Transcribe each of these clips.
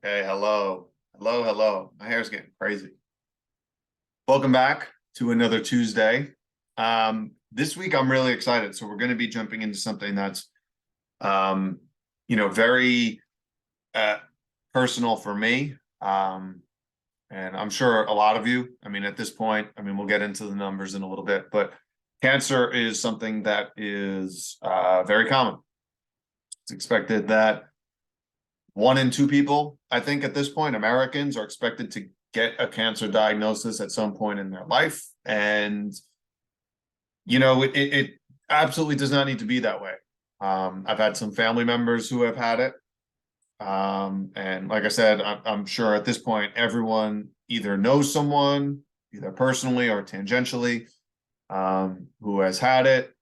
Okay, hello. Hello, hello. My hair's getting crazy. Welcome back to another Tuesday. This week I'm really excited. So we're going to be jumping into something that's um, very uh personal for me. And I'm sure a lot of you, at this point, we'll get into the numbers in a little bit, but cancer is something that is very common. It's expected that one in two people, I think at this point, Americans are expected to get a cancer diagnosis at some point in their life. And, it absolutely does not need to be that way. I've had some family members who have had it. And like I said, I'm sure at this point, everyone either knows someone, either personally or tangentially, who has had it.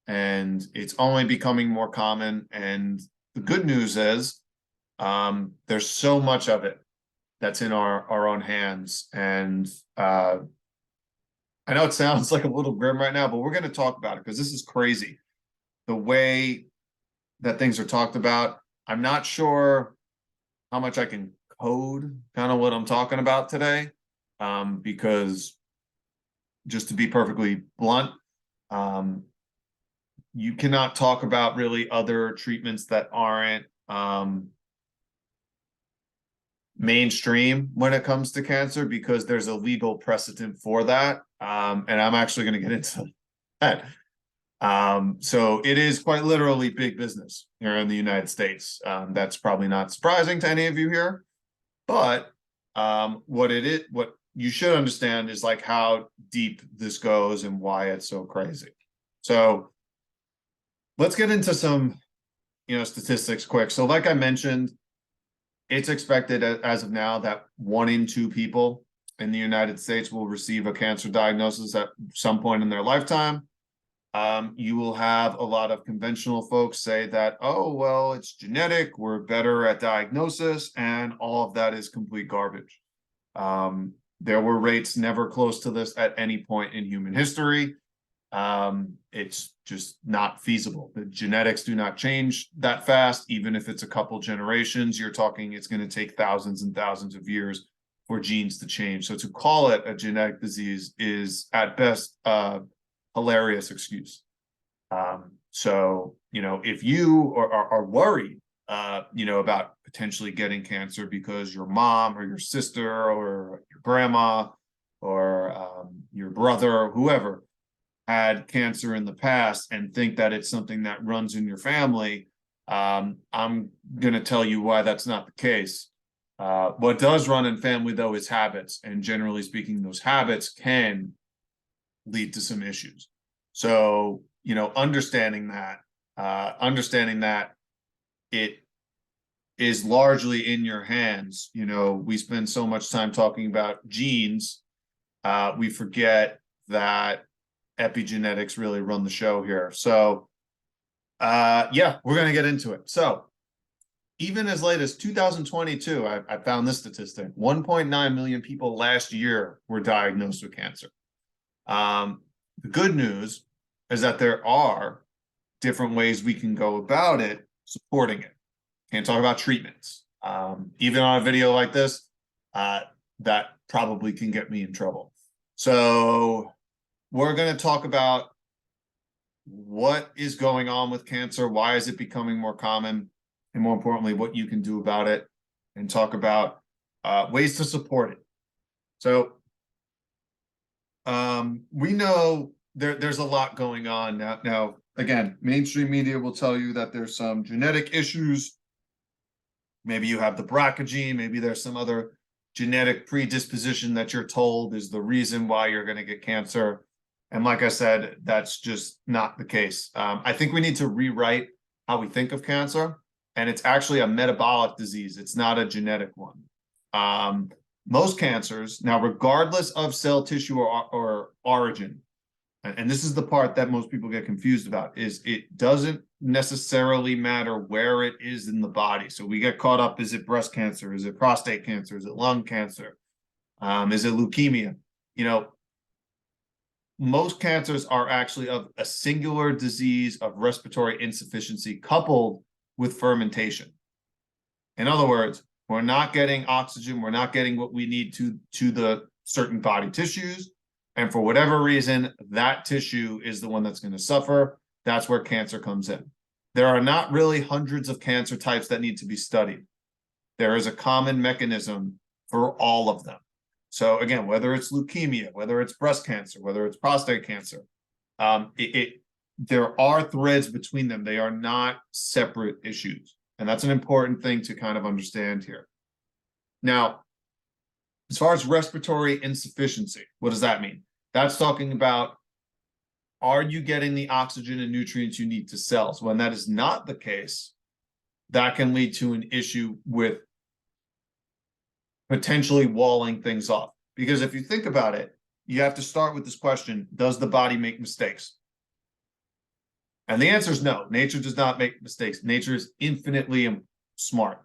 And it's only becoming more common. And the good news is, there's so much of it that's in our own hands. And I know it sounds like a little grim right now, but we're going to talk about it because this is crazy. The way that things are talked about, I'm not sure how much I can code kind of what I'm talking about today, because just to be perfectly blunt, you cannot talk about really other treatments that aren't mainstream when it comes to cancer because there's a legal precedent for that. And I'm actually going to get into that. So it is quite literally big business here in the United States. That's probably not surprising to any of you here, but what you should understand is like how deep this goes and why it's so crazy. So let's get into some, statistics quick. So like I mentioned, it's expected as of now that one in two people in the United States will receive a cancer diagnosis at some point in their lifetime. You will have a lot of conventional folks say that, oh, well, it's genetic, we're better at diagnosis, and all of that is complete garbage. There were rates never close to this at any point in human history. It's just not feasible. The genetics do not change that fast. Even if it's a couple generations, you're talking it's going to take thousands and thousands of years for genes to change. So to call it a genetic disease is at best a hilarious excuse. So, if you are worried, about potentially getting cancer because your mom or your sister or your grandma or your brother or whoever had cancer in the past and think that it's something that runs in your family, I'm going to tell you why that's not the case. What does run in family, though, is habits. And generally speaking, those habits can lead to some issues. So, understanding that it is largely in your hands. We spend so much time talking about genes. We forget that epigenetics really run the show here. So yeah, we're going to get into it. So even as late as 2022, I found this statistic: 1.9 million people last year were diagnosed with cancer. The good news is that there are different ways we can go about it, supporting it. Can't talk about treatments. Even on a video like this, that probably can get me in trouble. So we're going to talk about what is going on with cancer, why is it becoming more common, and more importantly, what you can do about it, and talk about ways to support it. So we know there's a lot going on now. Now, again, mainstream media will tell you that there's some genetic issues. Maybe you have the BRCA gene, maybe there's some other genetic predisposition that you're told is the reason why you're going to get cancer. And like I said, that's just not the case. I think we need to rewrite how we think of cancer, and it's actually a metabolic disease. It's not a genetic one. Most cancers, now, regardless of cell tissue or origin, and this is the part that most people get confused about, is it doesn't necessarily matter where it is in the body. So we get caught up, is it breast cancer? Is it prostate cancer? Is it lung cancer? Is it leukemia? Most cancers are actually of a singular disease of respiratory insufficiency coupled with fermentation. In other words, We're not getting oxygen. We're not getting what we need to the certain body tissues. And for whatever reason, that tissue is the one that's going to suffer. That's where cancer comes in. There are not really hundreds of cancer types that need to be studied. There is a common mechanism for all of them. So again, whether it's leukemia, whether it's breast cancer, whether it's prostate cancer, there are threads between them. They are not separate issues. And that's an important thing to kind of understand here. Now, as far as respiratory insufficiency, what does that mean? That's talking about, are you getting the oxygen and nutrients you need to cells? When that is not the case, that can lead to an issue with potentially walling things off. Because if you think about it, you have to start with this question, does the body make mistakes? And the answer is no. Nature does not make mistakes. Nature is infinitely smart.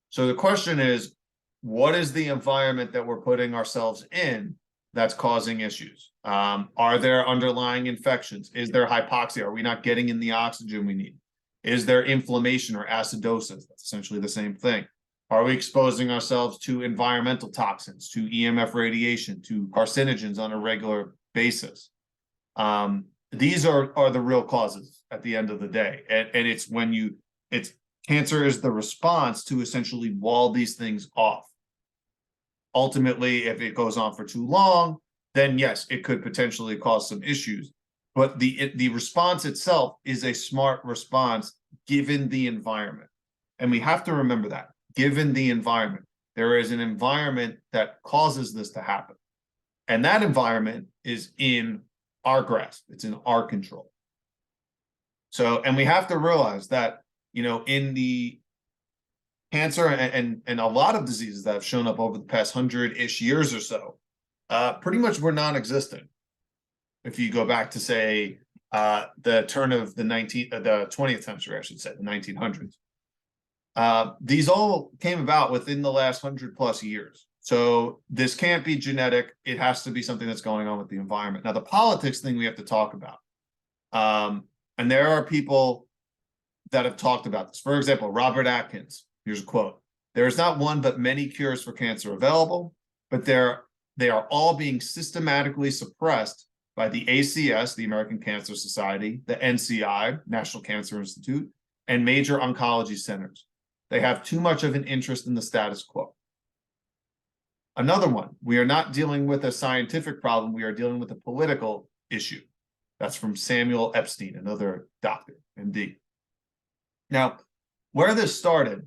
So the question is, what is the environment that we're putting ourselves in that's causing issues? Are there underlying infections? Is there hypoxia? Are we not getting in the oxygen we need? Is there inflammation or acidosis? That's essentially the same thing. Are we exposing ourselves to environmental toxins, to EMF radiation, to carcinogens on a regular basis? These are the real causes at the end of the day. And it's when cancer is the response to essentially wall these things off. Ultimately, if it goes on for too long, then yes, it could potentially cause some issues. But the response itself is a smart response given the environment. And we have to remember that, given the environment. There is an environment that causes this to happen. And that environment is in our grasp. It's in our control. So, and we have to realize that, in the cancer and a lot of diseases that have shown up over the past 100-ish years or so, pretty much were non-existent. If you go back to, say, the turn of the 20th century, I should say, the 1900s. These all came about within the last 100+ years. So this can't be genetic. It has to be something that's going on with the environment. Now, the politics thing we have to talk about. And there are people that have talked about this. For example, Robert Atkins, here's a quote. There is not one but many cures for cancer available, but they are all being systematically suppressed by the ACS, the American Cancer Society, the NCI, National Cancer Institute, and major oncology centers. They have too much of an interest in the status quo. Another one, we are not dealing with a scientific problem, we are dealing with a political issue. That's from Samuel Epstein, another doctor, MD. Now, where this started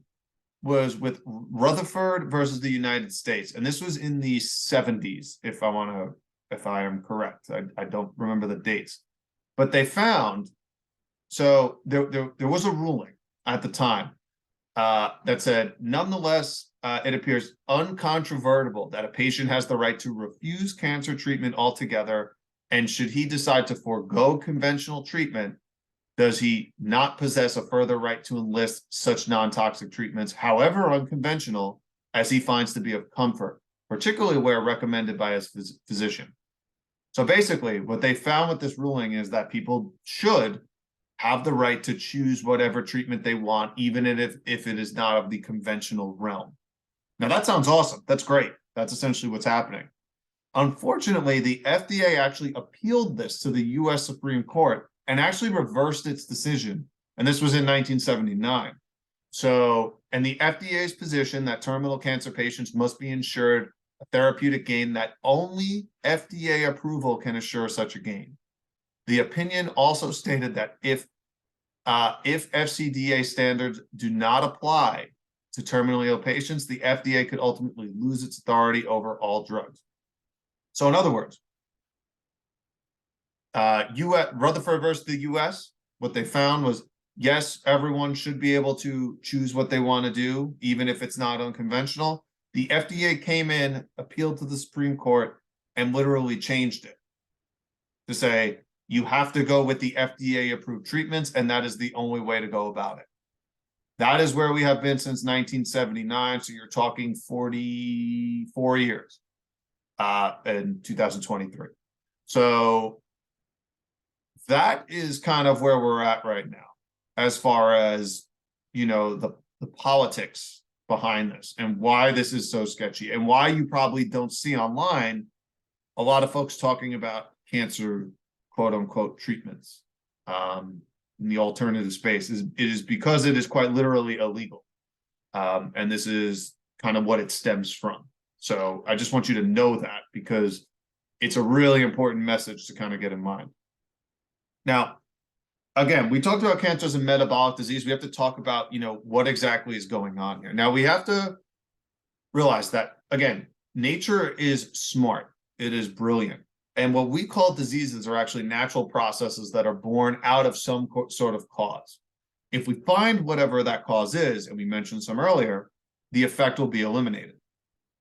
was with Rutherford versus the United States. And this was in the 70s, if I am correct. I don't remember the dates. But they found, so there was a ruling at the time that said, nonetheless, it appears uncontrovertible that a patient has the right to refuse cancer treatment altogether, and should he decide to forego conventional treatment, does he not possess a further right to enlist such non-toxic treatments, however unconventional, as he finds to be of comfort, particularly where recommended by his physician? So basically, what they found with this ruling is that people should have the right to choose whatever treatment they want, even if it is not of the conventional realm. Now, that sounds awesome. That's great. That's essentially what's happening. Unfortunately, the FDA actually appealed this to the U.S. Supreme Court and actually reversed its decision. And this was in 1979. So, and the FDA's position that terminal cancer patients must be ensured a therapeutic gain, that only FDA approval can assure such a gain. The opinion also stated that if FCDA standards do not apply to terminally ill patients, the FDA could ultimately lose its authority over all drugs. So in other words, Rutherford versus the US, what they found was, yes, everyone should be able to choose what they want to do, even if it's not unconventional. The FDA came in, appealed to the Supreme Court, and literally changed it to say, you have to go with the FDA-approved treatments, and that is the only way to go about it. That is where we have been since 1979, so you're talking 44 years in 2023. So that is kind of where we're at right now, as far as, the politics behind this and why this is so sketchy and why you probably don't see online a lot of folks talking about cancer, quote unquote, treatments in the alternative space. It is because it is quite literally illegal. And this is kind of what it stems from. So I just want you to know that because it's a really important message to kind of get in mind. Now, again, we talked about cancer as a metabolic disease. We have to talk about, what exactly is going on here. Now, we have to realize that, again, nature is smart. It is brilliant. And what we call diseases are actually natural processes that are born out of some sort of cause. If we find whatever that cause is, and we mentioned some earlier, the effect will be eliminated.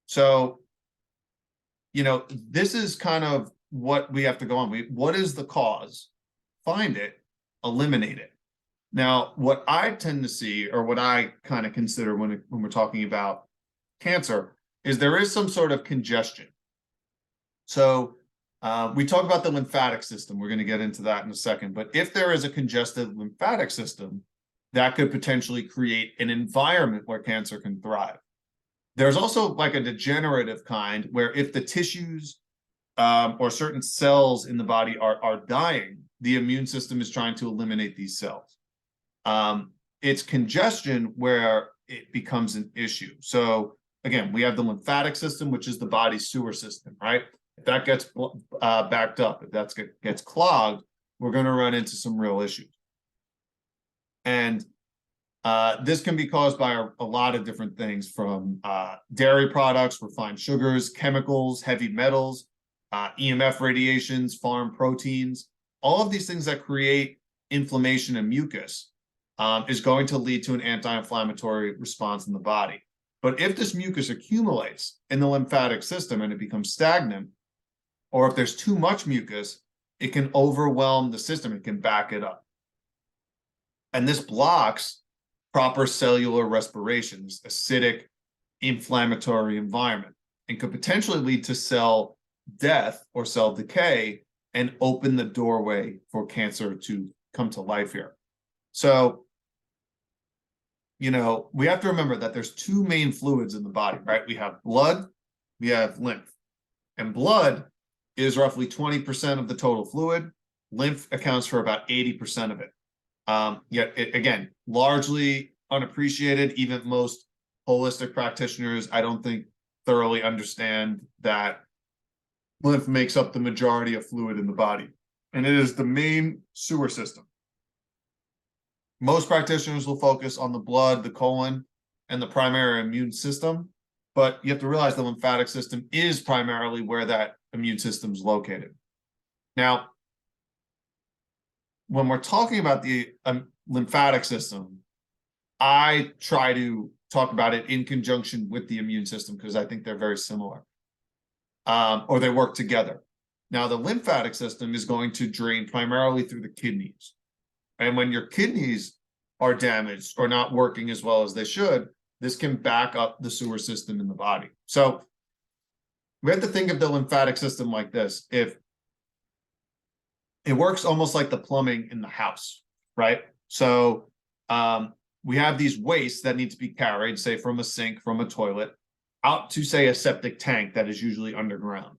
So, this is kind of what we have to go on. What is the cause? Find it, eliminate it. Now, what I tend to see, or what I kind of consider when we're talking about cancer, is there is some sort of congestion. So we talk about the lymphatic system. We're going to get into that in a second. But if there is a congested lymphatic system, that could potentially create an environment where cancer can thrive. There's also like a degenerative kind where if the tissues or certain cells in the body are dying, the immune system is trying to eliminate these cells. It's congestion where it becomes an issue. So again, we have the lymphatic system, which is the body's sewer system, right? If that gets backed up, if that gets clogged, we're going to run into some real issues. And this can be caused by a lot of different things, from dairy products, refined sugars, chemicals, heavy metals, EMF radiations, farm proteins. All of these things that create inflammation and mucus is going to lead to an anti-inflammatory response in the body. But if this mucus accumulates in the lymphatic system and it becomes stagnant, or if there's too much mucus, it can overwhelm the system. It can back it up. And this blocks proper cellular respiration, this acidic, inflammatory environment, and could potentially lead to cell death or cell decay and open the doorway for cancer to come to life here. So, we have to remember that there's two main fluids in the body, right? We have blood, we have lymph. And blood is roughly 20% of the total fluid. Lymph accounts for about 80% of it. Yet, again, largely unappreciated. Even most holistic practitioners, I don't think, thoroughly understand that lymph makes up the majority of fluid in the body. And it is the main sewer system. Most practitioners will focus on the blood, the colon, and the primary immune system. But you have to realize the lymphatic system is primarily where that immune system is located. Now, when we're talking about the lymphatic system, I try to talk about it in conjunction with the immune system because I think they're very similar, or they work together. Now, the lymphatic system is going to drain primarily through the kidneys. And when your kidneys are damaged or not working as well as they should, this can back up the sewer system in the body. So we have to think of the lymphatic system like this. If it works almost like the plumbing in the house, right? So we have these wastes that need to be carried, say from a sink, from a toilet, out to, say, a septic tank that is usually underground.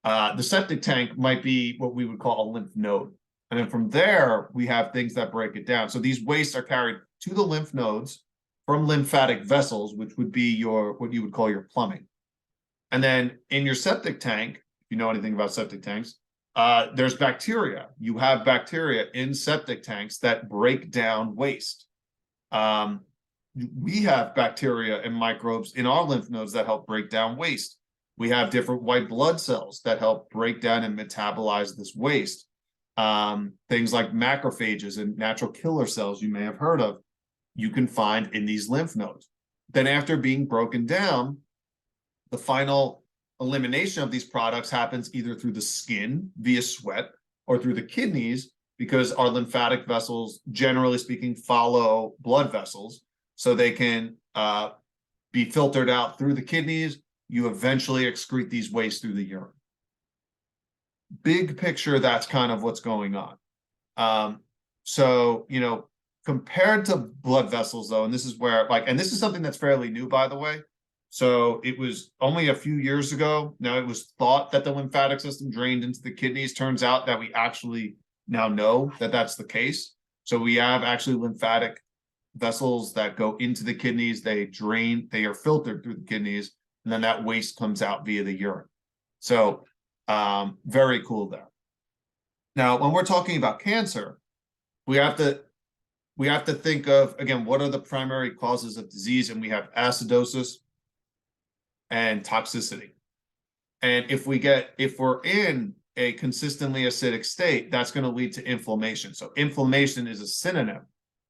The septic tank might be what we would call a lymph node. And then from there, we have things that break it down. So these wastes are carried to the lymph nodes from lymphatic vessels, which would be what you would call your plumbing. And then in your septic tank, if you know anything about septic tanks, there's bacteria. You have bacteria in septic tanks that break down waste. We have bacteria and microbes in our lymph nodes that help break down waste. We have different white blood cells that help break down and metabolize this waste. Things like macrophages and natural killer cells you may have heard of, you can find in these lymph nodes. Then after being broken down, the final elimination of these products happens either through the skin via sweat or through the kidneys, because our lymphatic vessels, generally speaking, follow blood vessels. So they can be filtered out through the kidneys. You eventually excrete these wastes through the urine. Big picture, that's kind of what's going on. So, Compared to blood vessels, though, and this is where, like, and this is something that's fairly new, by the way. So it was only a few years ago. Now, it was thought that the lymphatic system drained into the kidneys. Turns out that we actually now know that that's the case. So we have actually lymphatic vessels that go into the kidneys. They drain, they are filtered through the kidneys, and then that waste comes out via the urine. So very cool there. Now, when we're talking about cancer, we have to think of, again, what are the primary causes of disease? And we have acidosis and toxicity. And if we're in a consistently acidic state, that's going to lead to inflammation. So inflammation is a synonym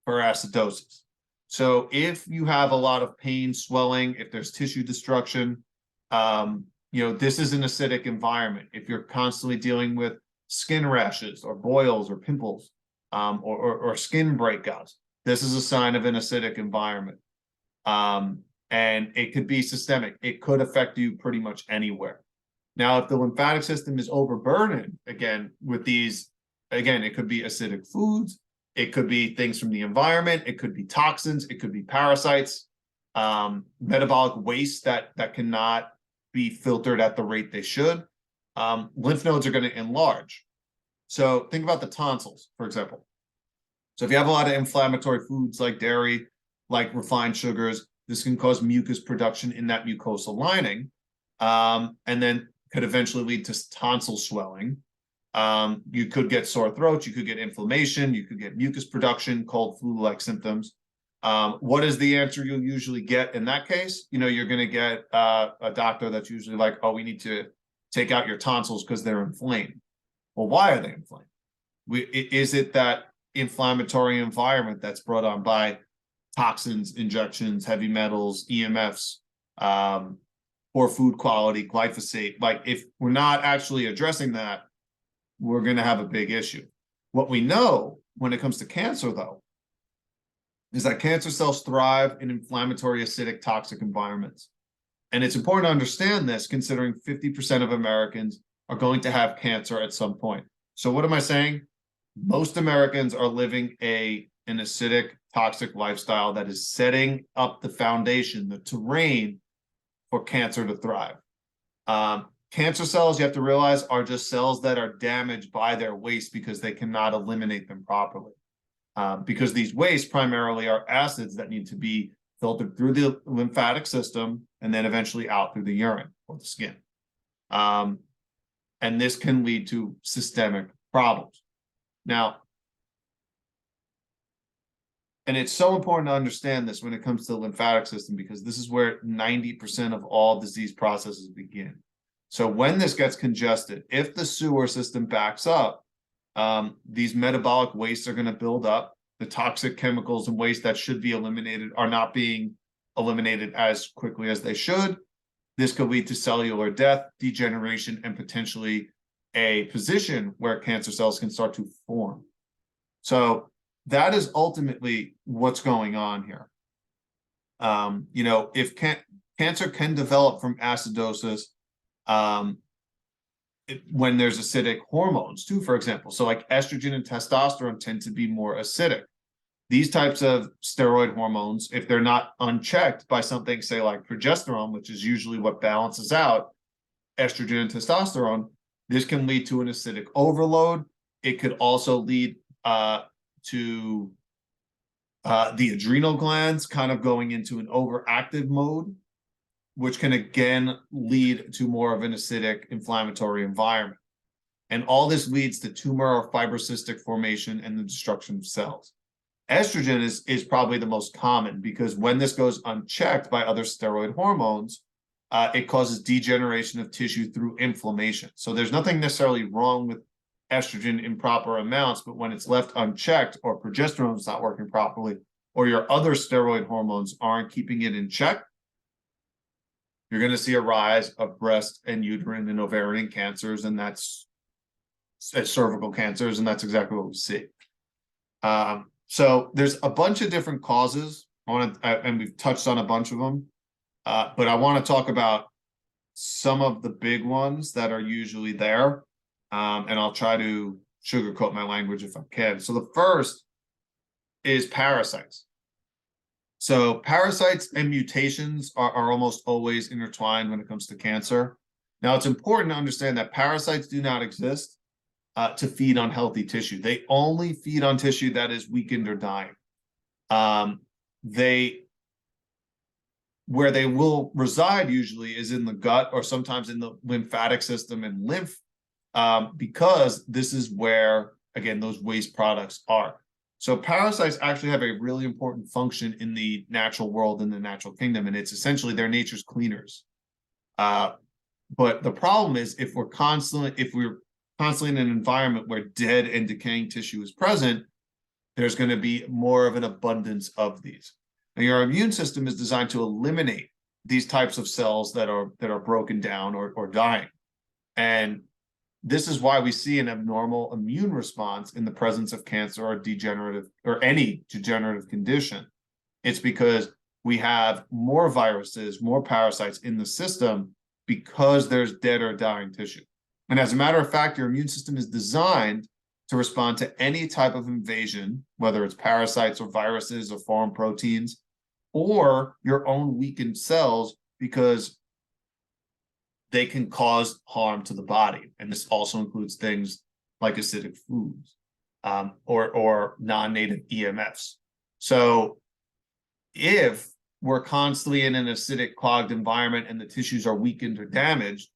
for acidosis. So if you have a lot of pain, swelling, if there's tissue destruction, this is an acidic environment. If you're constantly dealing with skin rashes or boils or pimples, or skin breakouts, this is a sign of an acidic environment. And it could be systemic. It could affect you pretty much anywhere. Now, if the lymphatic system is overburdened, again, with these, again, it could be acidic foods, it could be things from the environment, it could be toxins, it could be parasites, metabolic waste that cannot be filtered at the rate they should. Lymph nodes are going to enlarge. So think about the tonsils, for example. So if you have a lot of inflammatory foods like dairy, like refined sugars, this can cause mucus production in that mucosal lining, and then could eventually lead to tonsil swelling. You could get sore throats, you could get inflammation, you could get mucus production, cold flu-like symptoms. What is the answer you'll usually get in that case? You're going to get a doctor that's usually like, oh, we need to take out your tonsils because they're inflamed. Well, why are they inflamed? Is it that inflammatory environment that's brought on by toxins, injections, heavy metals, EMFs, poor food quality, glyphosate? Like, if we're not actually addressing that, we're going to have a big issue. What we know when it comes to cancer, though, is that cancer cells thrive in inflammatory, acidic, toxic environments. And it's important to understand this, considering 50% of Americans are going to have cancer at some point. So what am I saying? Most Americans are living an acidic, toxic lifestyle that is setting up the foundation, the terrain for cancer to thrive. Cancer cells, you have to realize, are just cells that are damaged by their waste because they cannot eliminate them properly. Because these wastes primarily are acids that need to be filtered through the lymphatic system and then eventually out through the urine or the skin. And this can lead to systemic problems. Now, and it's so important to understand this when it comes to the lymphatic system, because this is where 90% of all disease processes begin. So when this gets congested, if the sewer system backs up, these metabolic wastes are going to build up. The toxic chemicals and waste that should be eliminated are not being eliminated as quickly as they should. This could lead to cellular death, degeneration, and potentially a position where cancer cells can start to form. So that is ultimately what's going on here. If cancer can develop from acidosis, when there's acidic hormones too, for example. So like estrogen and testosterone tend to be more acidic. These types of steroid hormones, if they're not unchecked by something, say like progesterone, which is usually what balances out estrogen and testosterone, this can lead to an acidic overload. It could also lead to the adrenal glands kind of going into an overactive mode, which can again lead to more of an acidic inflammatory environment. And all this leads to tumor or fibrocystic formation and the destruction of cells. Estrogen is probably the most common, because when this goes unchecked by other steroid hormones, it causes degeneration of tissue through inflammation. So there's nothing necessarily wrong with estrogen in proper amounts, but when it's left unchecked, or progesterone is not working properly, or your other steroid hormones aren't keeping it in check, you're going to see a rise of breast and uterine and ovarian cancers, and that's cervical cancers, and that's exactly what we see. So there's a bunch of different causes, and we've touched on a bunch of them, but I want to talk about some of the big ones that are usually there, and I'll try to sugarcoat my language if I can. So the first is parasites. So parasites and mutations are almost always intertwined when it comes to cancer. Now, it's important to understand that parasites do not exist to feed on healthy tissue. They only feed on tissue that is weakened or dying. Where they will reside usually is in the gut or sometimes in the lymphatic system and lymph, because this is where, again, those waste products are. So parasites actually have a really important function in the natural world, in the natural kingdom, and it's essentially they're nature's cleaners. But the problem is if we're constantly in an environment where dead and decaying tissue is present, there's going to be more of an abundance of these. Now, your immune system is designed to eliminate these types of cells that are broken down or dying. And this is why we see an abnormal immune response in the presence of cancer or degenerative or any degenerative condition. It's because we have more viruses, more parasites in the system because there's dead or dying tissue. And as a matter of fact, your immune system is designed to respond to any type of invasion, whether it's parasites or viruses or foreign proteins, or your own weakened cells, because they can cause harm to the body. And this also includes things like acidic foods or non-native EMFs. So if we're constantly in an acidic, clogged environment and the tissues are weakened or damaged,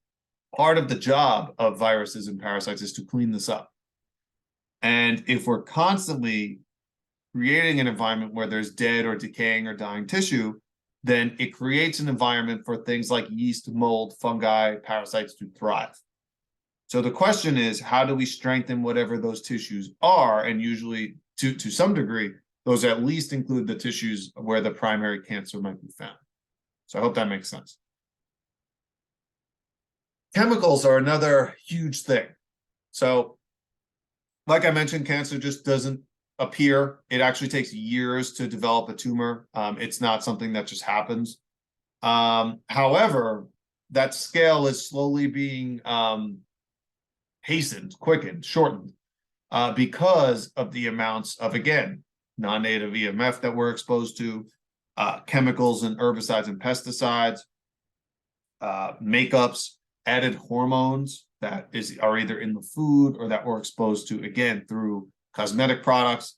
part of the job of viruses and parasites is to clean this up. And if we're constantly creating an environment where there's dead or decaying or dying tissue, then it creates an environment for things like yeast, mold, fungi, parasites to thrive. So the question is, how do we strengthen whatever those tissues are? And usually, to some degree, those at least include the tissues where the primary cancer might be found. So I hope that makes sense. Chemicals are another huge thing. So, like I mentioned, cancer just doesn't appear. It actually takes years to develop a tumor. It's not something that just happens. However, that scale is slowly being hastened, quickened, shortened, because of the amounts of, again, non-native EMF that we're exposed to, chemicals and herbicides and pesticides, makeups, added hormones that are either in the food or that we're exposed to, again, through cosmetic products,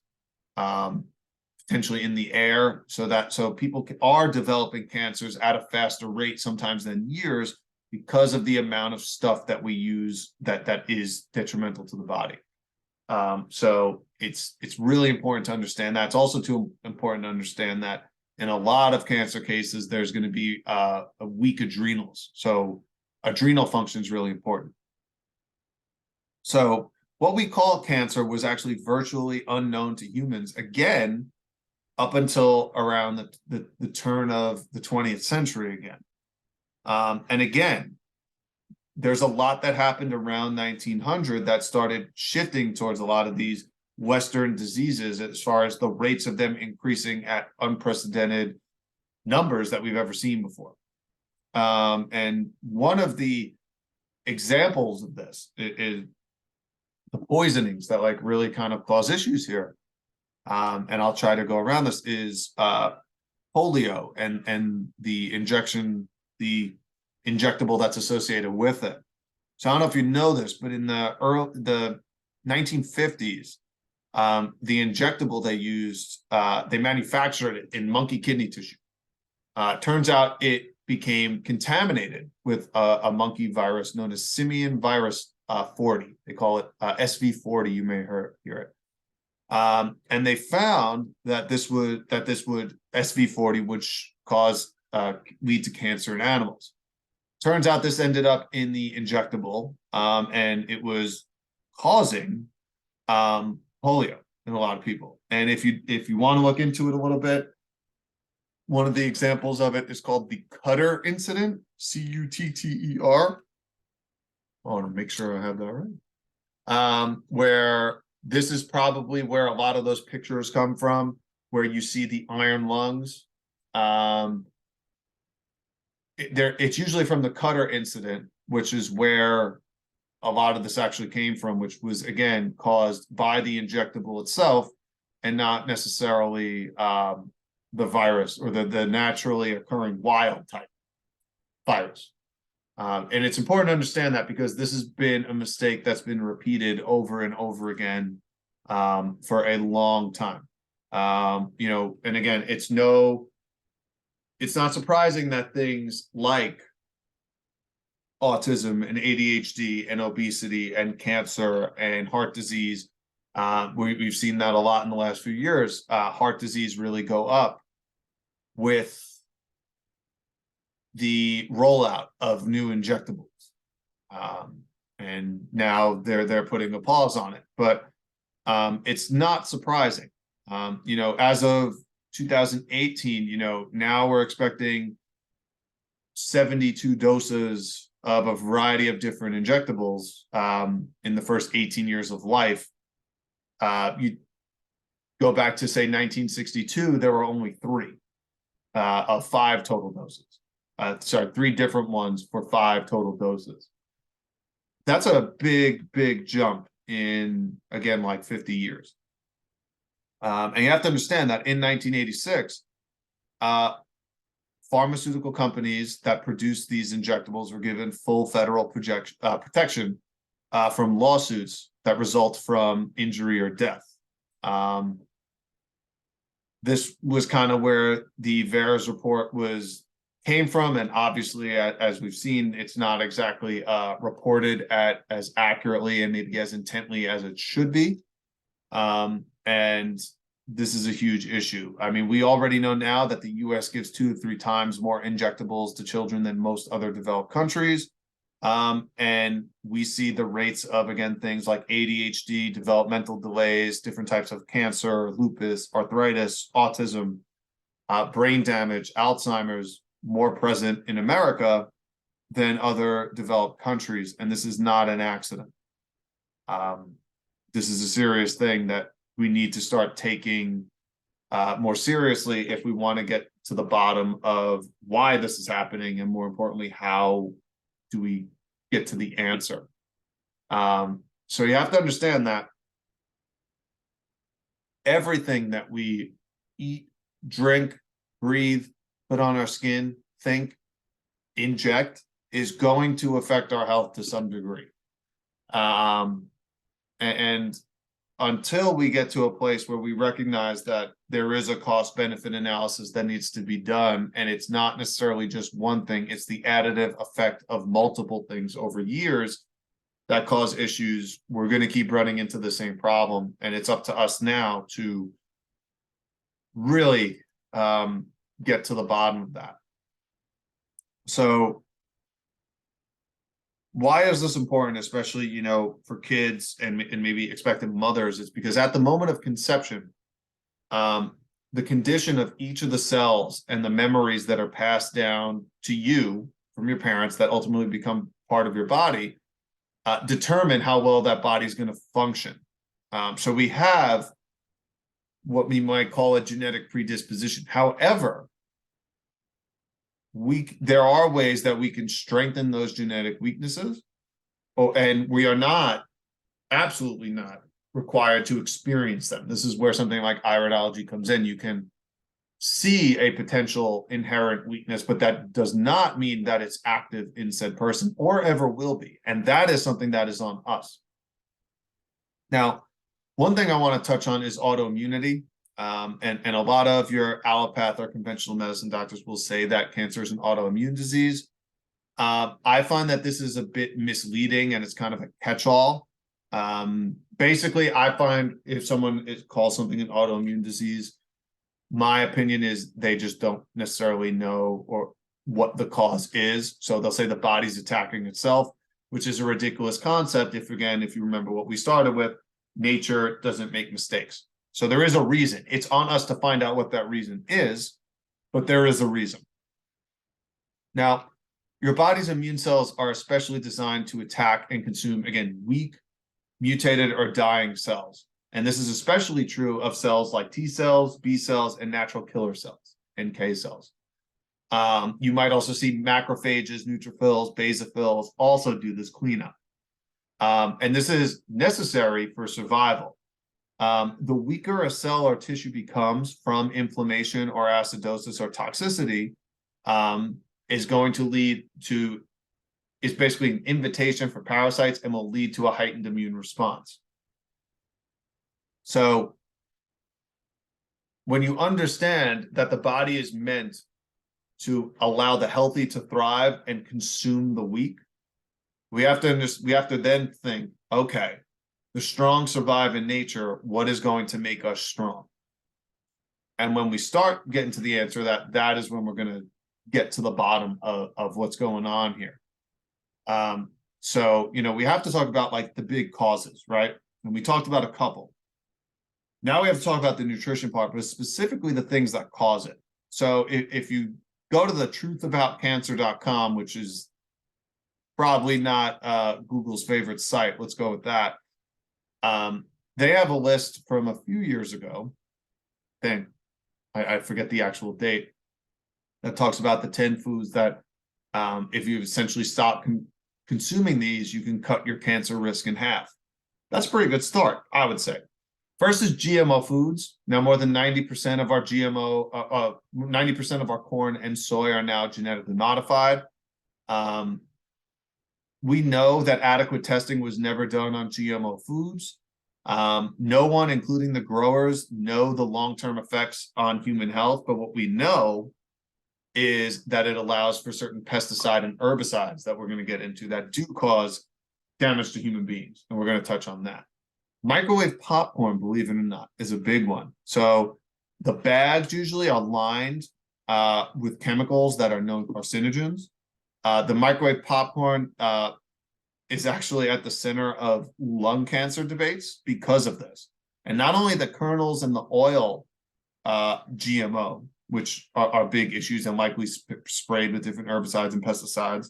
potentially in the air, so people are developing cancers at a faster rate sometimes than years because of the amount of stuff that we use that is detrimental to the body. So it's really important to understand that. It's also too important to understand that in a lot of cancer cases, there's going to be a weak adrenals. So adrenal function is really important. So what we call cancer was actually virtually unknown to humans, again, up until around the turn of the 20th century again. And again, there's a lot that happened around 1900 that started shifting towards a lot of these Western diseases as far as the rates of them increasing at unprecedented numbers that we've ever seen before. And one of the examples of this is the poisonings that like really kind of cause issues here. And I'll try to go around this is polio and the injectable that's associated with it. So I don't know if you know this, but in the 1950s, the injectable they used, they manufactured it in monkey kidney tissue. Turns out it became contaminated with a monkey virus known as simian virus 40. They call it SV40. You may hear it. And they found that this would SV40 would lead to cancer in animals. Turns out this ended up in the injectable, and it was causing polio in a lot of people. And if you want to look into it a little bit, one of the examples of it is called the Cutter incident, Cutter. I want to make sure I have that right. Where this is probably where a lot of those pictures come from, where you see the iron lungs. It's usually from the Cutter incident, which is where a lot of this actually came from, which was, again, caused by the injectable itself. and not necessarily the virus or the naturally occurring wild type virus. And it's important to understand that because this has been a mistake that's been repeated over and over again for a long time. You know, and again, it's not surprising that things like autism and ADHD and obesity and cancer and heart disease, we've seen that a lot in the last few years. Heart disease really go up with the rollout of new injectables. And now they're putting a pause on it, but it's not surprising. You know, as of 2018, you know, now we're expecting 72 doses of a variety of different injectables in the first 18 years of life. You go back to say 1962, there were only 3 of 5 total doses. Sorry, 3 different ones for 5 total doses. That's a big jump in, again, like 50 years. And you have to understand that in 1986, pharmaceutical companies that produce these injectables were given full federal protection from lawsuits that result from injury or death. This was kind of where the VAERS report came from, and obviously, as we've seen, it's not exactly reported as accurately and maybe as intently as it should be. And this is a huge issue. I mean, we already know now that the US gives 2 to 3 times more injectables to children than most other developed countries. And we see the rates of, again, things like ADHD, developmental delays, different types of cancer, lupus, arthritis, autism, brain damage, Alzheimer's, more present in America than other developed countries. And this is not an accident. This is a serious thing that we need to start taking more seriously if we want to get to the bottom of why this is happening, and more importantly, how do we get to the answer. So you have to understand that everything that we eat, drink, breathe, put on our skin, think, inject is going to affect our health to some degree. And until we get to a place where we recognize that there is a cost-benefit analysis that needs to be done, and it's not necessarily just one thing, it's the additive effect of multiple things over years that cause issues, we're going to keep running into the same problem. And it's up to us now to really get to the bottom of that. So why is this important, especially, you know, for kids and maybe expectant mothers? It's because at the moment of conception, the condition of each of the cells and the memories that are passed down to you from your parents that ultimately become part of your body determine how well that body is going to function. So we have what we might call a genetic predisposition. However, there are ways that we can strengthen those genetic weaknesses, and we are absolutely not required to experience them. This is where something like iridology comes in. You can see a potential inherent weakness, but that does not mean that it's active in said person or ever will be. And that is something that is on us. Now, one thing I want to touch on is autoimmunity. And a lot of your allopath or conventional medicine doctors will say that cancer is an autoimmune disease. I find that this is a bit misleading, and it's kind of a catch-all. Basically, I find if someone calls something an autoimmune disease, my opinion is they just don't necessarily know or what the cause is. So they'll say the body's attacking itself, which is a ridiculous concept. If you remember what we started with, nature doesn't make mistakes. So there is a reason. It's on us to find out what that reason is, but there is a reason. Now, your body's immune cells are especially designed to attack and consume, again, weak, mutated, or dying cells. And this is especially true of cells like T cells, B cells, and natural killer cells, NK cells. You might also see macrophages, neutrophils, basophils also do this cleanup. And this is necessary for survival. The weaker a cell or tissue becomes from inflammation or acidosis or toxicity, is going to lead to, is basically an invitation for parasites and will lead to a heightened immune response. So when you understand that the body is meant to allow the healthy to thrive and consume the weak, we have to then think, okay, the strong survive in nature. What is going to make us strong? And when we start getting to the answer, that is when we're going to get to the bottom of what's going on here. So, we have to talk about like the big causes, right? And we talked about a couple. Now we have to talk about the nutrition part, but specifically the things that cause it. So if you go to the truthaboutcancer.com, which is probably not Google's favorite site, let's go with that. They have a list from a few years ago. Then I forget the actual date, that talks about the 10 foods that if you essentially stop consuming these, you can cut your cancer risk in half. That's a pretty good start, I would say. First is GMO foods. Now, more than 90% of our 90% of our corn and soy are now genetically modified. We know that adequate testing was never done on GMO foods. No one, including the growers, know the long-term effects on human health, but what we know is that it allows for certain pesticide and herbicides that we're going to get into that do cause damage to human beings, and we're going to touch on that. Microwave popcorn, believe it or not, is a big one. So the bags usually are lined with chemicals that are known carcinogens. The microwave popcorn is actually at the center of lung cancer debates because of this. And not only the kernels and the oil GMO, which are big issues and likely sprayed with different herbicides and pesticides,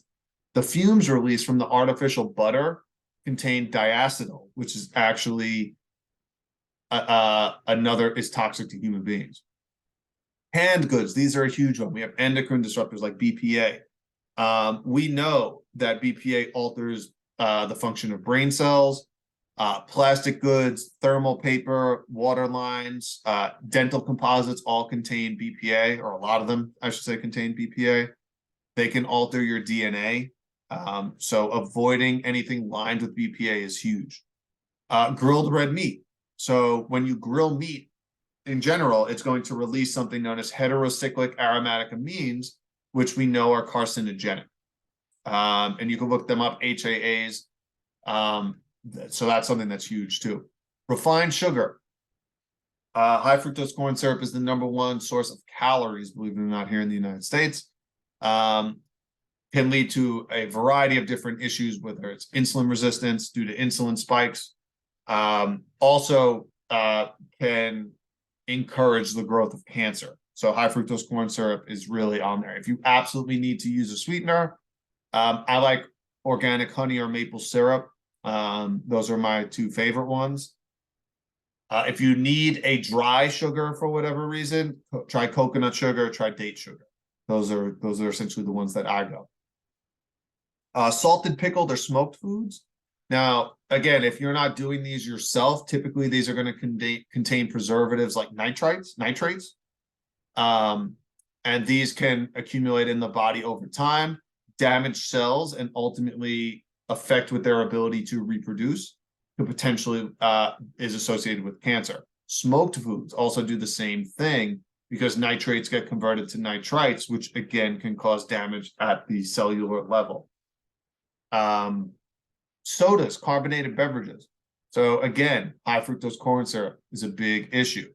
the fumes released from the artificial butter contain diacetyl, which is actually is toxic to human beings. Canned goods, these are a huge one. We have endocrine disruptors like BPA. We know that BPA alters the function of brain cells. Plastic goods, thermal paper, water lines, dental composites all contain BPA, or a lot of them, I should say, contain BPA. They can alter your DNA. So avoiding anything lined with BPA is huge. Grilled red meat. So when you grill meat, in general, it's going to release something known as heterocyclic aromatic amines, which we know are carcinogenic. And you can look them up, HAAs. So that's something that's huge too. Refined sugar. High fructose corn syrup is the #1 source of calories, believe it or not, here in the United States. Can lead to a variety of different issues, whether it's insulin resistance due to insulin spikes. Also can encourage the growth of cancer. So high fructose corn syrup is really on there. If you absolutely need to use a sweetener, I like organic honey or maple syrup. Those are my two favorite ones. If you need a dry sugar for whatever reason, try coconut sugar, try date sugar. Those are essentially the ones that I go. Salted, pickled, or smoked foods. Now, again, if you're not doing these yourself, typically these are going to contain preservatives like nitrates. And these can accumulate in the body over time, damage cells, and ultimately affect with their ability to reproduce, who potentially is associated with cancer. Smoked foods also do the same thing because nitrates get converted to nitrites, which again can cause damage at the cellular level. Sodas, carbonated beverages. So again, high fructose corn syrup is a big issue.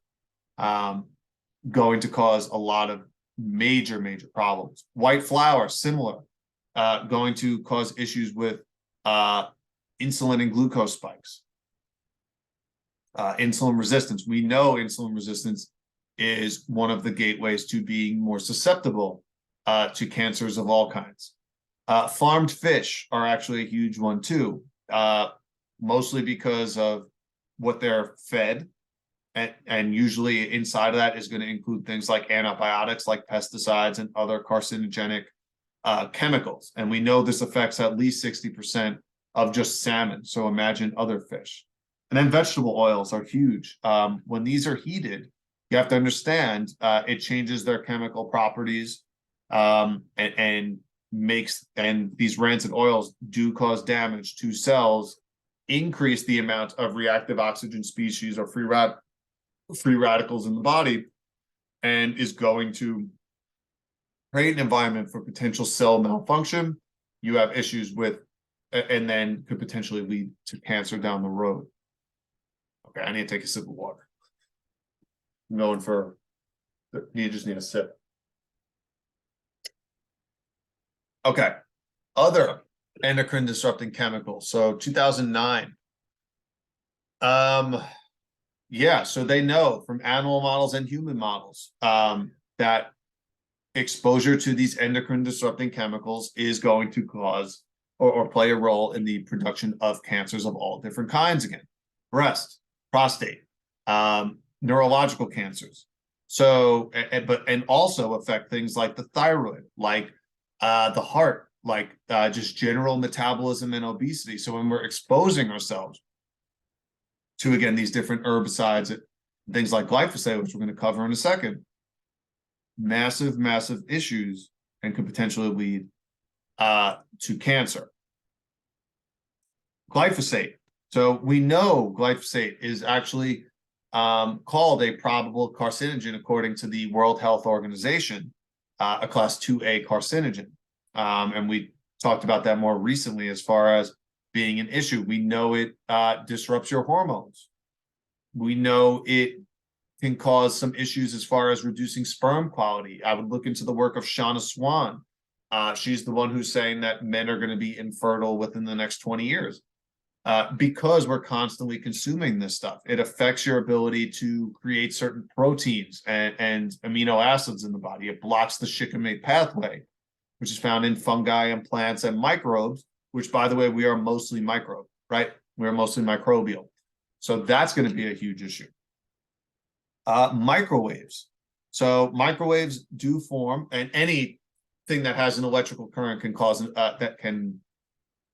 Going to cause a lot of major problems. White flour, similar. Going to cause issues with insulin and glucose spikes. Insulin resistance. We know insulin resistance is one of the gateways to being more susceptible to cancers of all kinds. Farmed fish are actually a huge one too, mostly because of what they're fed. And usually inside of that is going to include things like antibiotics, like pesticides and other carcinogenic chemicals. And we know this affects at least 60% of just salmon. So imagine other fish. And then vegetable oils are huge. When these are heated, you have to understand it changes their chemical properties, and these rancid oils do cause damage to cells, increase the amount of reactive oxygen species or free radicals in the body, and is going to create an environment for potential cell malfunction. You have issues with, and then could potentially lead to cancer down the road. Okay, I need to take a sip of water. I'm going for, you just need a sip. Okay, other endocrine disrupting chemicals. So 2009. Yeah, so they know from animal models and human models that exposure to these endocrine disrupting chemicals is going to cause or play a role in the production of cancers of all different kinds again. Breast, prostate, neurological cancers. So, and also affect things like the thyroid, like the heart, like just general metabolism and obesity. So when we're exposing ourselves to, again, these different herbicides, things like glyphosate, which we're going to cover in a second, massive, massive issues and could potentially lead to cancer. Glyphosate. So we know glyphosate is actually called a probable carcinogen according to the World Health Organization, a class 2A carcinogen. And we talked about that more recently as far as being an issue. We know it disrupts your hormones. We know it can cause some issues as far as reducing sperm quality. I would look into the work of Shauna Swan. She's the one who's saying that men are going to be infertile within the next 20 years because we're constantly consuming this stuff. It affects your ability to create certain proteins and amino acids in the body. It blocks the shikimate pathway, which is found in fungi and plants and microbes, which, by the way, we are mostly microbe, right? We're mostly microbial. So that's going to be a huge issue. Microwaves. So microwaves do form, and anything that has an electrical current can cause that can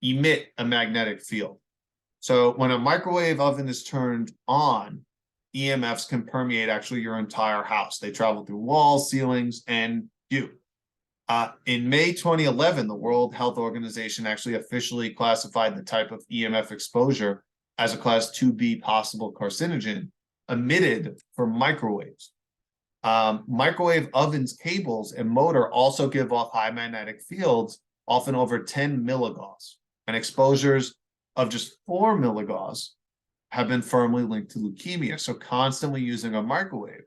emit a magnetic field. So when a microwave oven is turned on, EMFs can permeate actually your entire house. They travel through walls, ceilings, and you. In May 2011, the World Health Organization actually officially classified the type of EMF exposure as a class 2B possible carcinogen emitted from microwaves. Microwave ovens, cables, and motor also give off high magnetic fields, often over 10 milligauss, and exposures of just 4 milligauss have been firmly linked to leukemia. So constantly using a microwave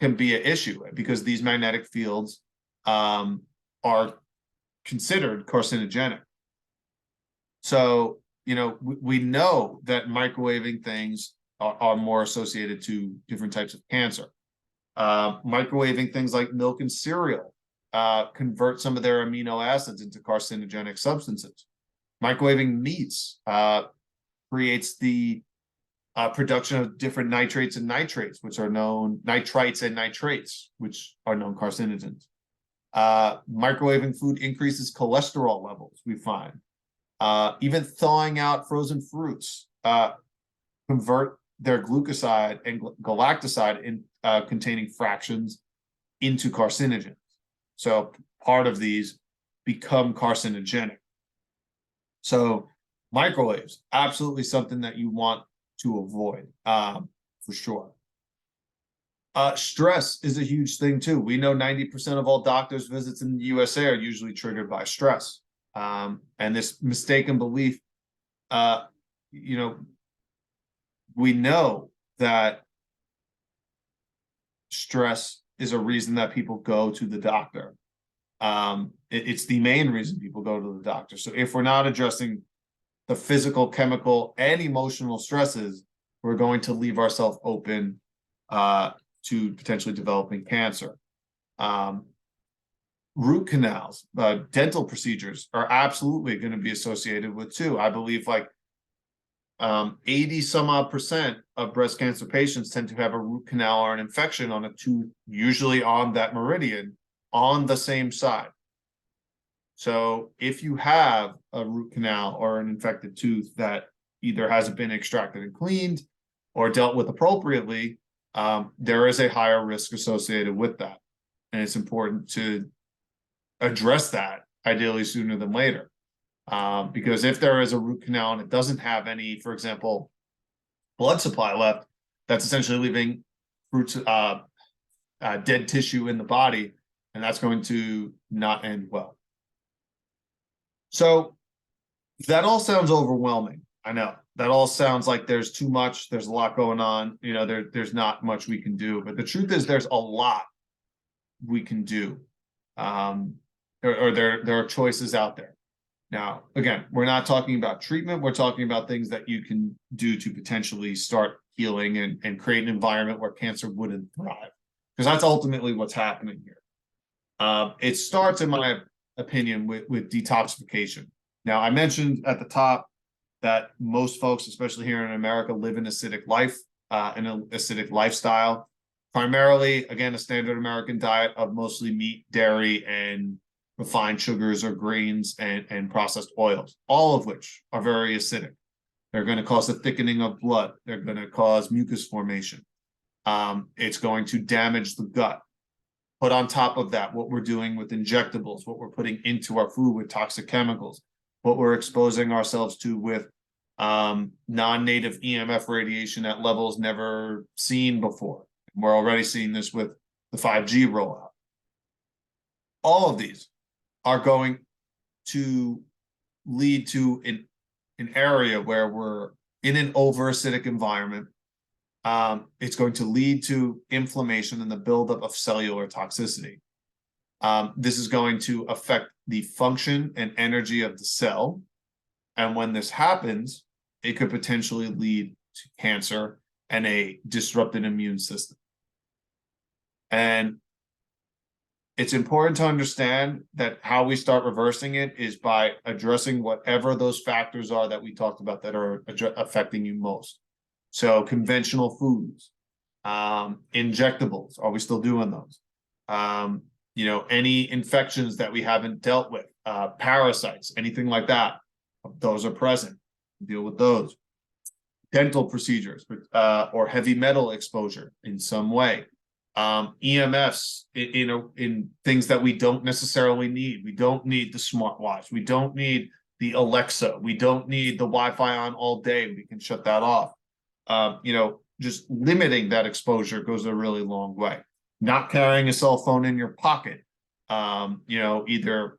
can be an issue because these magnetic fields are considered carcinogenic. So, you know, we know that microwaving things are more associated to different types of cancer. Microwaving things like milk and cereal convert some of their amino acids into carcinogenic substances. Microwaving meats creates the production of different nitrates and nitrates, which are known nitrites and nitrates, which are known carcinogens. Microwaving food increases cholesterol levels, we find. Even thawing out frozen fruits convert their glucoside and galactoside in containing fractions into carcinogens. So part of these become carcinogenic. So microwaves, absolutely something that you want to avoid, for sure. Stress is a huge thing too. We know 90% of all doctors' visits in the USA are usually triggered by stress. And this mistaken belief, you know, we know that stress is a reason that people go to the doctor. It's the main reason people go to the doctor. So if we're not addressing the physical, chemical, and emotional stresses, we're going to leave ourselves open to potentially developing cancer. Root canals, dental procedures are absolutely going to be associated with too. I believe like 80 some odd percent of breast cancer patients tend to have a root canal or an infection on a tooth, usually on that meridian, on the same side. So if you have a root canal or an infected tooth that either hasn't been extracted and cleaned or dealt with appropriately, there is a higher risk associated with that. And it's important to address that ideally sooner than later. Because if there is a root canal and it doesn't have any, for example, blood supply left, that's essentially leaving fruits, dead tissue in the body, and that's going to not end well. So that all sounds overwhelming. I know that all sounds like there's too much. There's a lot going on. You know, there's not much we can do. But the truth is, there's a lot we can do, or there are choices out there. Now, again, we're not talking about treatment. We're talking about things that you can do to potentially start healing and create an environment where cancer wouldn't thrive, because that's ultimately what's happening here. It starts, in my opinion, with detoxification. Now, I mentioned at the top that most folks, especially here in America, live an acidic life, an acidic lifestyle. Primarily, again, a standard American diet of mostly meat, dairy, and refined sugars or grains and processed oils, all of which are very acidic. They're going to cause a thickening of blood. They're going to cause mucus formation. It's going to damage the gut. Put on top of that what we're doing with injectables, what we're putting into our food with toxic chemicals, what we're exposing ourselves to with non-native EMF radiation at levels never seen before. We're already seeing this with the 5G rollout. All of these are going to lead to an area where we're in an over-acidic environment. It's going to lead to inflammation and the buildup of cellular toxicity. This is going to affect the function and energy of the cell. And when this happens, it could potentially lead to cancer and a disrupted immune system. And it's important to understand that how we start reversing it is by addressing whatever those factors are that we talked about that are affecting you most. So conventional foods, injectables, are we still doing those? You know, any infections that we haven't dealt with, parasites, anything like that, those are present. Deal with those. Dental procedures, or heavy metal exposure in some way. EMFs in things that we don't necessarily need. We don't need the smartwatch. We don't need the Alexa. We don't need the Wi-Fi on all day. We can shut that off. You know, just limiting that exposure goes a really long way. Not carrying a cell phone in your pocket. You know, either,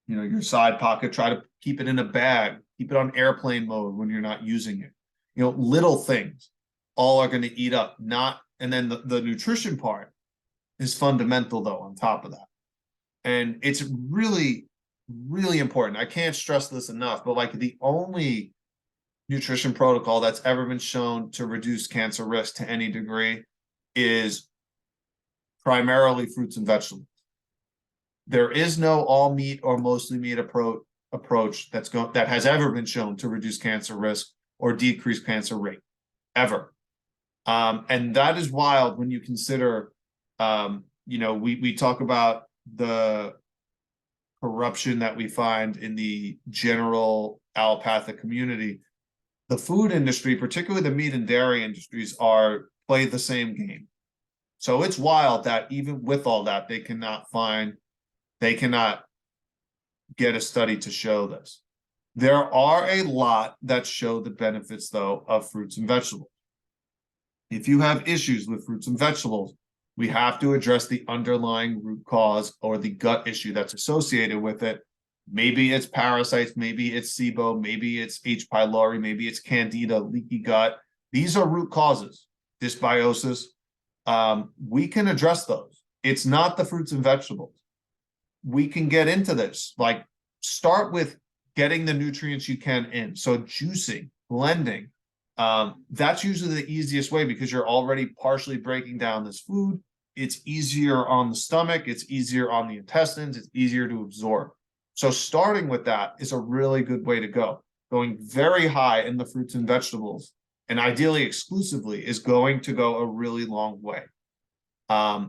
you know, your side pocket, try to keep it in a bag, keep it on airplane mode when you're not using it. You know, little things all are going to eat up, and then the nutrition part is fundamental, though, on top of that. And it's really, really important. I can't stress this enough, but like the only nutrition protocol that's ever been shown to reduce cancer risk to any degree is primarily fruits and vegetables. There is no all meat or mostly meat approach that has ever been shown to reduce cancer risk or decrease cancer rate, ever. And that is wild when you consider, you know, we talk about the corruption that we find in the general allopathic community. The food industry, particularly the meat and dairy industries, play the same game. So it's wild that even with all that, they cannot get a study to show this. There are a lot that show the benefits, though, of fruits and vegetables. If you have issues with fruits and vegetables, we have to address the underlying root cause or the gut issue that's associated with it. Maybe it's parasites, maybe it's SIBO, maybe it's H. pylori, maybe it's candida, leaky gut. These are root causes, dysbiosis. We can address those. It's not the fruits and vegetables. We can get into this. Like, start with getting the nutrients you can in. So juicing, blending, that's usually the easiest way because you're already partially breaking down this food. It's easier on the stomach. It's easier on the intestines. It's easier to absorb. So starting with that is a really good way to go. Going very high in the fruits and vegetables, and ideally exclusively, is going to go a really long way.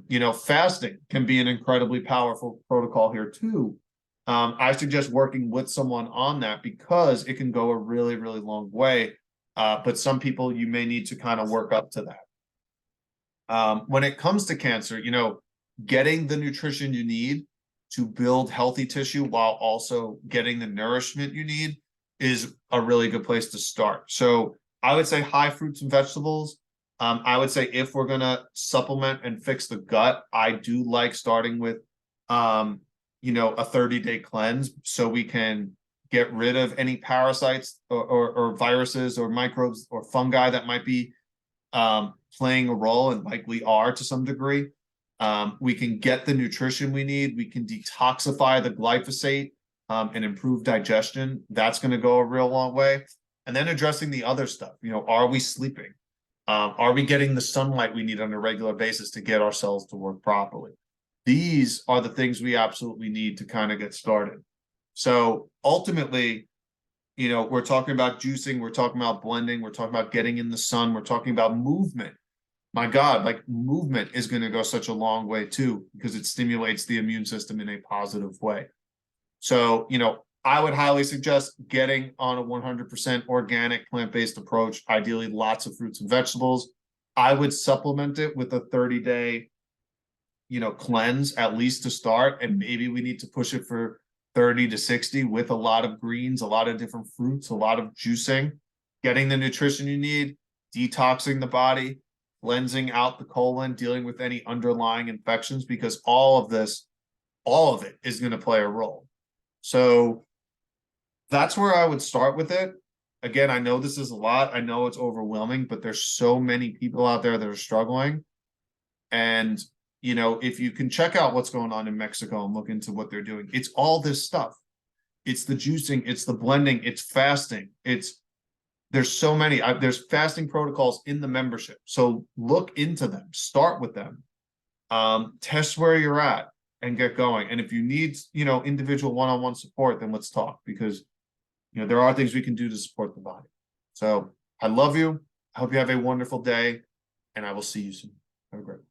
You know, fasting can be an incredibly powerful protocol here too, I suggest working with someone on that because it can go a really, really long way. But some people you may need to kind of work up to that. When it comes to cancer, getting the nutrition you need to build healthy tissue while also getting the nourishment you need is a really good place to start. So I would say high fruits and vegetables. I would say if we're gonna supplement and fix the gut, I do like starting with a 30-day cleanse so we can get rid of any parasites or viruses or microbes or fungi that might be playing a role and likely are to some degree. We can get the nutrition we need. We can detoxify the glyphosate and improve digestion. That's going to go a real long way. And then addressing the other stuff. Are we sleeping? Are we getting the sunlight we need on a regular basis to get our cells to work properly? These are the things we absolutely need to kind of get started. So ultimately, we're talking about juicing, we're talking about blending, we're talking about getting in the sun, we're talking about movement. My God, like movement is going to go such a long way too, because it stimulates the immune system in a positive way. So, I would highly suggest getting on a 100% organic plant-based approach, ideally lots of fruits and vegetables. I would supplement it with a 30-day, cleanse at least to start. And maybe we need to push it for 30 to 60 with a lot of greens, a lot of different fruits, a lot of juicing, getting the nutrition you need, detoxing the body, cleansing out the colon, dealing with any underlying infections, because all of it is going to play a role. So that's where I would start with it. Again, I know this is a lot. I know it's overwhelming, but there's so many people out there that are struggling. And, if you can check out what's going on in Mexico and look into what they're doing, it's all this stuff. It's the juicing, it's the blending, it's fasting. There's so many, there's fasting protocols in the membership. So look into them, start with them, test where you're at and get going. And if you need, individual one-on-one support, then let's talk, because, there are things we can do to support the body. So I love you. I hope you have a wonderful day, and I will see you soon. Have a great one.